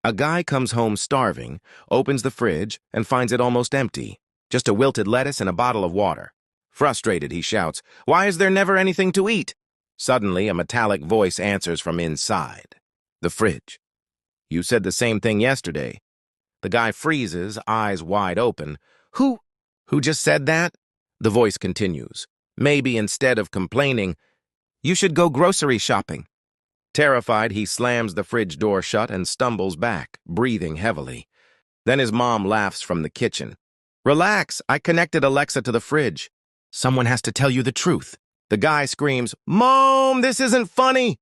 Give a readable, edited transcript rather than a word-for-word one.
A guy comes home starving, opens the fridge, and finds it almost empty. Just a wilted lettuce and a bottle of water. Frustrated, he shouts, "Why is there never anything to eat?" Suddenly, a metallic voice answers from inside. The fridge. "You said the same thing yesterday." The guy freezes, eyes wide open. Who just said that?" The voice continues. "Maybe instead of complaining, you should go grocery shopping." Terrified, he slams the fridge door shut and stumbles back, breathing heavily. Then his mom laughs from the kitchen. "Relax, I connected Alexa to the fridge. Someone has to tell you the truth." The guy screams, "Mom, this isn't funny!"